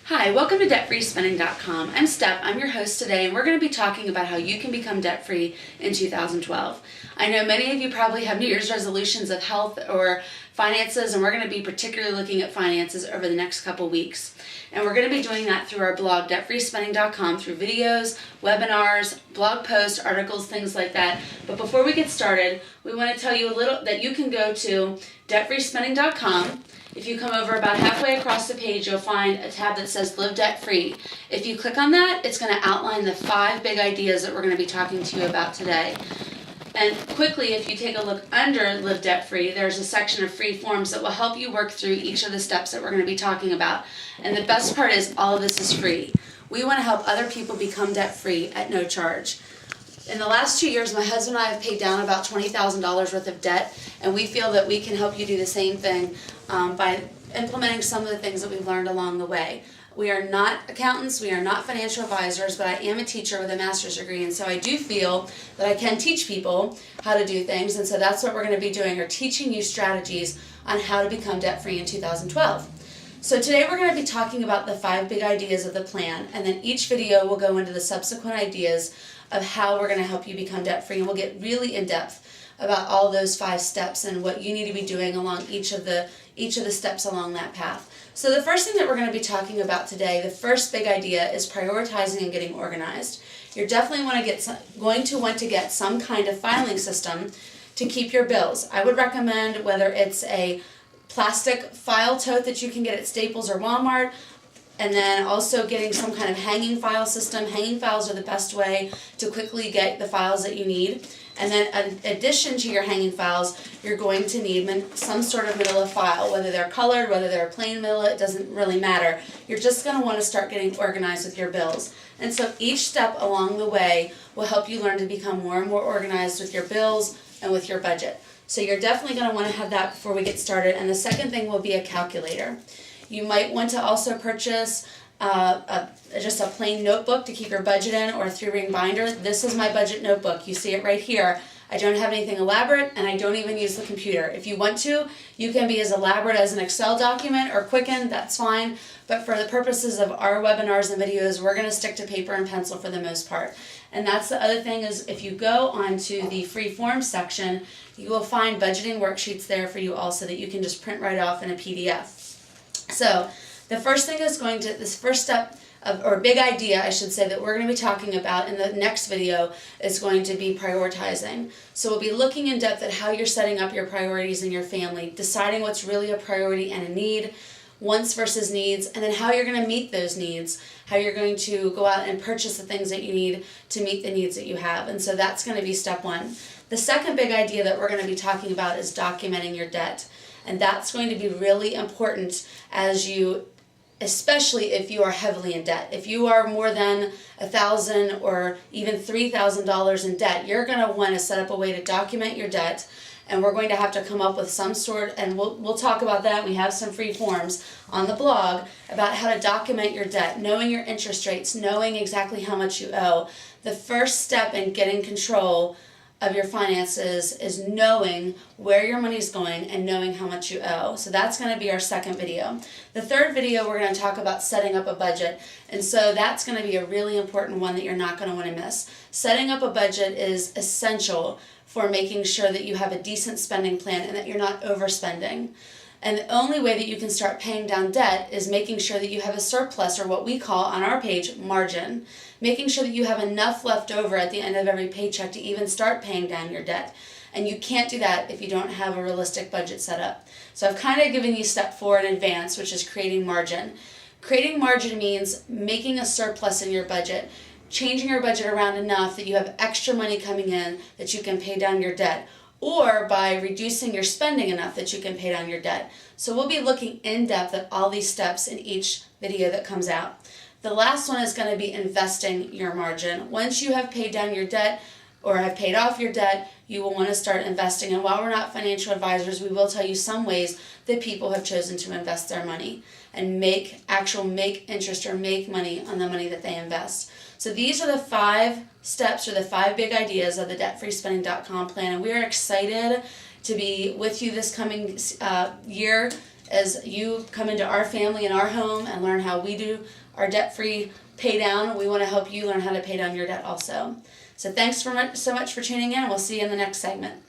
Hi, welcome to DebtFreeSpending.com. I'm Steph, I'm your host today, and we're going to be talking about how you can become debt-free in 2012. I know many of you probably have New Year's resolutions of health or finances, and we're going to be particularly looking at finances over the next couple weeks. And we're going to be doing that through our blog, DebtFreeSpending.com, through videos, webinars, blog posts, articles, things like that. But before we get started, we want to tell you a little that you can go to DebtFreeSpending.com. If you come over about halfway across the page, you'll find a tab that says Live Debt Free. If you click on that, it's going to outline the 5 big ideas that we're going to be talking to you about today. And quickly, if you take a look under Live Debt Free, there's a section of free forms that will help you work through each of the steps that we're going to be talking about. And the best part is all of this is free. We want to help other people become debt free at no charge. In the last 2 years, my husband and I have paid down about $20,000 worth of debt, and we feel that we can help you do the same thing by implementing some of the things that we've learned along the way. We are not accountants, we are not financial advisors, but I am a teacher with a master's degree, and so I do feel that I can teach people how to do things, and so that's what we're going to be doing, or teaching you strategies on how to become debt-free in 2012. So today we're going to be talking about the 5 big ideas of the plan, and then each video will go into the subsequent ideas of how we're going to help you become debt-free, and we'll get really in depth about all those 5 steps and what you need to be doing along each of the steps along that path. So the first thing that we're going to be talking about today, the first big idea, is prioritizing and getting organized. You're definitely going to want to get some kind of filing system to keep your bills. I would recommend whether it's a plastic file tote that you can get at Staples or Walmart, and then also getting some kind of hanging file system. Hanging files are the best way to quickly get the files that you need. And then in addition to your hanging files, you're going to need some sort of manila file, whether they're colored, whether they're plain manila, it doesn't really matter. You're just going to want to start getting organized with your bills. And so each step along the way will help you learn to become more and more organized with your bills and with your budget. So you're definitely going to want to have that before we get started. And the second thing will be a calculator. You might want to also purchase just a plain notebook to keep your budget in, or a 3-ring binder. This is my budget notebook. You see it right here. I don't have anything elaborate, and I don't even use the computer. If you want to, you can be as elaborate as an Excel document or Quicken, that's fine. But for the purposes of our webinars and videos, we're going to stick to paper and pencil for the most part. And that's the other thing, is if you go onto the free forms section, you will find budgeting worksheets there for you also that you can just print right off in a PDF. So the first thing is this first step or big idea, I should say, that we're going to be talking about in the next video is going to be prioritizing. So we'll be looking in depth at how you're setting up your priorities in your family, deciding what's really a priority and a need, wants versus needs, and then how you're going to meet those needs, how you're going to go out and purchase the things that you need to meet the needs that you have. And so that's going to be step 1. The second big idea that we're going to be talking about is documenting your debt. And that's going to be really important especially if you are heavily in debt. If you are more than $1,000 or even $3,000 in debt, you're going to want to set up a way to document your debt, and we're going to have to come up with some sort, and we'll talk about that. We have some free forms on the blog about how to document your debt, knowing your interest rates, knowing exactly how much you owe. The first step in getting control of your finances is knowing where your money is going and knowing how much you owe. So that's going to be our second video. The third video, we're going to talk about setting up a budget. And so that's going to be a really important one that you're not going to want to miss. Setting up a budget is essential for making sure that you have a decent spending plan and that you're not overspending. And the only way that you can start paying down debt is making sure that you have a surplus, or what we call on our page, margin. Making sure that you have enough left over at the end of every paycheck to even start paying down your debt. And you can't do that if you don't have a realistic budget set up. So I've kind of given you step 4 in advance, which is creating margin. Creating margin means making a surplus in your budget, changing your budget around enough that you have extra money coming in that you can pay down your debt, or by reducing your spending enough that you can pay down your debt. So we'll be looking in depth at all these steps in each video that comes out. The last one is going to be investing your margin. Once you have paid down your debt or have paid off your debt, you will want to start investing. And while we're not financial advisors, we will tell you some ways that people have chosen to invest their money and make interest or make money on the money that they invest. So these are the 5 steps, or the 5 big ideas of the DebtFreeSpending.com plan, and we are excited to be with you this coming year as you come into our family and our home and learn how we do our debt-free pay down. We want to help you learn how to pay down your debt also. So thanks so much for tuning in, and we'll see you in the next segment.